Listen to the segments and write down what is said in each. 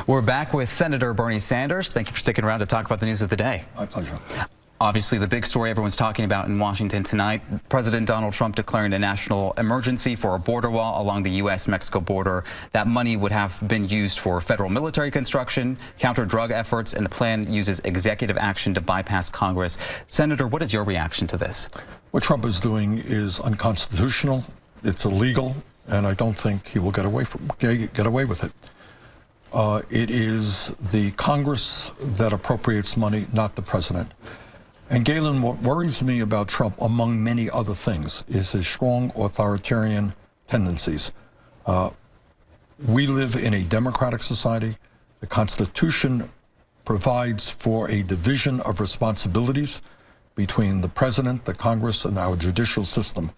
We're back with Senator Bernie Sanders. Thank you for sticking around to talk about the news of the day. My pleasure. Obviously, the big story everyone's talking about in Washington tonight, President Donald Trump declaring a national emergency for a border wall along the U.S.-Mexico border. That money would have been used for federal military construction, counter-drug efforts, and the plan uses executive action to bypass Congress. Senator, what is your reaction to this? What Trump is doing is unconstitutional. It's illegal, and I don't think he will get away with it. It is the Congress that appropriates money, not the president. And Galen, what worries me about Trump, among many other things, is his strong authoritarian tendencies. We live in a democratic society. The Constitution provides for a division of responsibilities between the president, the Congress, and our judicial system.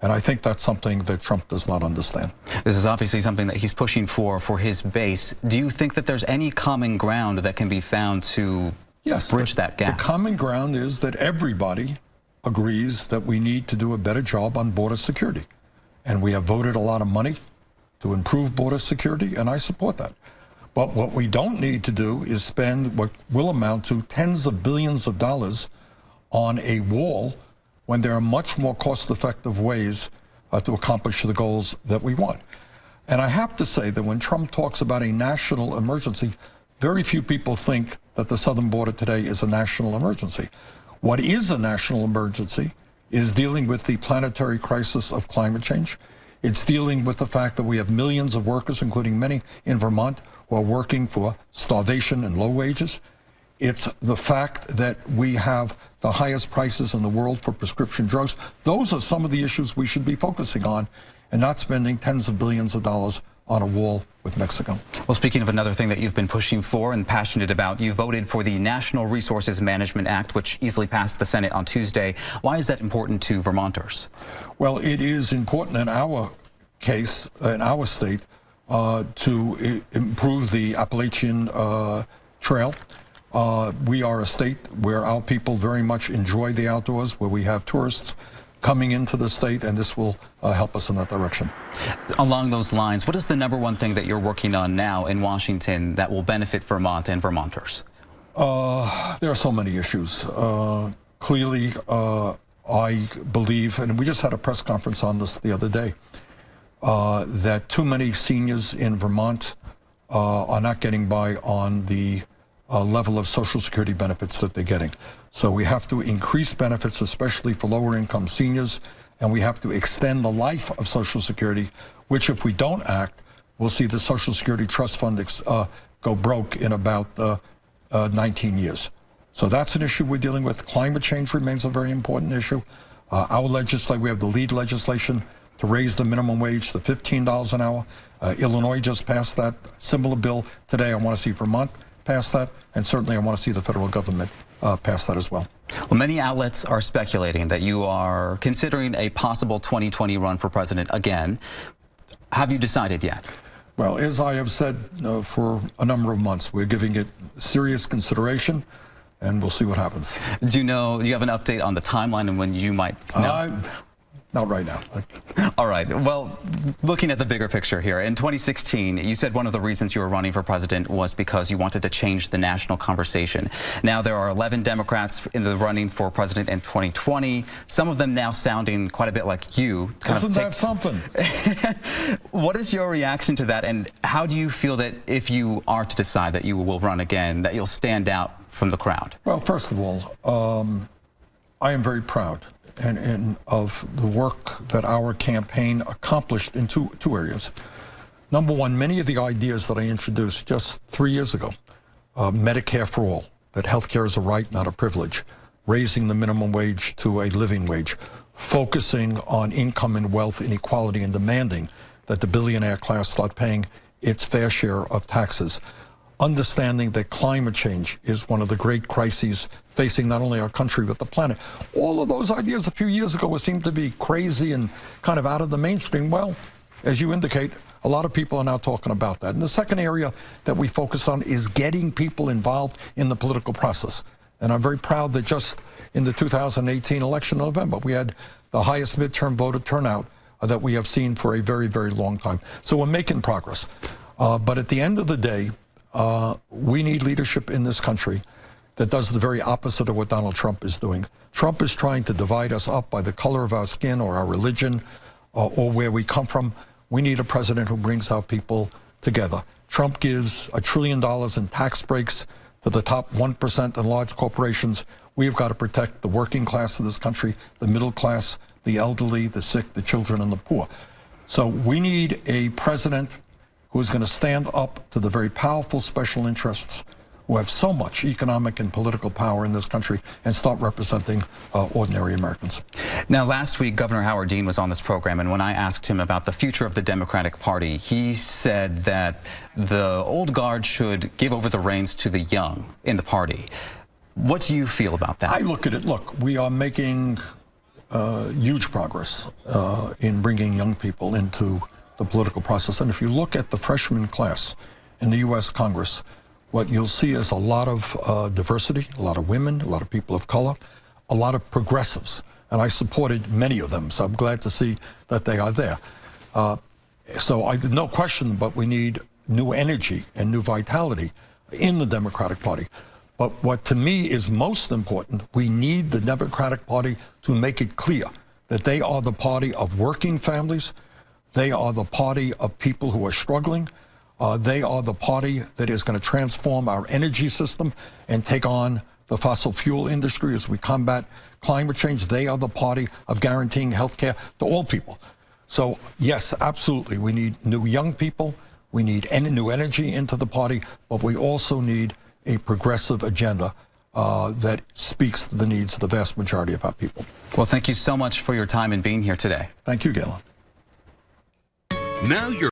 And I think that's something that Trump does not understand. This is obviously something that he's pushing for his base. Do you think that there's any common ground that can be found to bridge that gap? The common ground is that everybody agrees that we need to do a better job on border security. And we have voted a lot of money to improve border security, and I support that. But what we don't need to do is spend what will amount to tens of billions of dollars on a wall when there are much more cost-effective ways to accomplish the goals that we want. And I have to say that when Trump talks about a national emergency, very few people think that the southern border today is a national emergency. What is a national emergency is dealing with the planetary crisis of climate change. It's dealing with the fact that we have millions of workers, including many in Vermont, who are working for starvation and low wages. It's the fact that we have the highest prices in the world for prescription drugs. Those are some of the issues we should be focusing on and not spending tens of billions of dollars on a wall with Mexico. Well, speaking of another thing that you've been pushing for and passionate about, you voted for the National Resources Management Act, which easily passed the Senate on Tuesday. Why is that important to Vermonters? Well, it is important in our case, in our state, to improve the Appalachian Trail. We are a state where our people very much enjoy the outdoors, where we have tourists coming into the state, and this will help us in that direction. Along those lines, what is the #1 thing that you're working on now in Washington that will benefit Vermont and Vermonters? There are so many issues. Clearly, I believe, and we just had a press conference on this the other day, that too many seniors in Vermont are not getting by on the level of Social Security benefits that they're getting. So we have to increase benefits, especially for lower income seniors, and we have to extend the life of Social Security, which if we don't act, we'll see the Social Security Trust Fund go broke in about 19 years. So that's an issue we're dealing with. Climate change remains a very important issue. Our legislation, we have the lead legislation to raise the minimum wage to $15 an hour. Illinois just passed that similar bill today. I want to see Vermont pass that, and certainly I want to see the federal government pass that as well. Well, many outlets are speculating that you are considering a possible 2020 run for president again. Have you decided yet? Well, as I have said for a number of months, we're giving it serious consideration, and we'll see what happens. Do you have an update on the timeline and when you might know? Not right now. All right. Well, looking at the bigger picture here, in 2016, you said one of the reasons you were running for president was because you wanted to change the national conversation. Now there are 11 Democrats in the running for president in 2020, some of them now sounding quite a bit like you. Isn't that something? What is your reaction to that, and how do you feel that if you are to decide that you will run again, that you'll stand out from the crowd? Well, first of all, I am very proud and of the work that our campaign accomplished in two areas. Number one, many of the ideas that I introduced just 3 years ago, Medicare for all, that healthcare is a right, not a privilege, raising the minimum wage to a living wage, focusing on income and wealth inequality and demanding that the billionaire class start paying its fair share of taxes, understanding that climate change is one of the great crises facing not only our country but the planet. All of those ideas a few years ago seemed to be crazy and kind of out of the mainstream. Well, as you indicate, a lot of people are now talking about that. And the second area that we focused on is getting people involved in the political process. And I'm very proud that just in the 2018 election in November, we had the highest midterm voter turnout that we have seen for a very, very long time. So we're making progress. But at the end of the day, We need leadership in this country that does the very opposite of what Donald Trump is doing. Trump is trying to divide us up by the color of our skin or our religion or where we come from. We need a president who brings our people together. Trump gives $1 trillion in tax breaks to the top 1% and large corporations. We've got to protect the working class of this country, the middle class, the elderly, the sick, the children, and the poor. So we need a president who is going to stand up to the very powerful special interests who have so much economic and political power in this country and start representing ordinary Americans. Now, last week, Governor Howard Dean was on this program, and when I asked him about the future of the Democratic Party, he said that the old guard should give over the reins to the young in the party. What do you feel about that? I look at it, look, we are making huge progress in bringing young people into the political process. And if you look at the freshman class in the U.S. Congress, what you'll see is a lot of diversity, a lot of women, a lot of people of color, a lot of progressives. And I supported many of them, so I'm glad to see that they are there. No question, but we need new energy and new vitality in the Democratic Party. But what to me is most important, we need the Democratic Party to make it clear that they are the party of working families, they are the party of people who are struggling, they are the party that is going to transform our energy system and take on the fossil fuel industry as we combat climate change. They are the party of guaranteeing health care to all people. So, yes, absolutely, we need new young people, we need new energy into the party, but we also need a progressive agenda that speaks to the needs of the vast majority of our people. Well, thank you so much for your time and being here today. Thank you, Galen. Now you're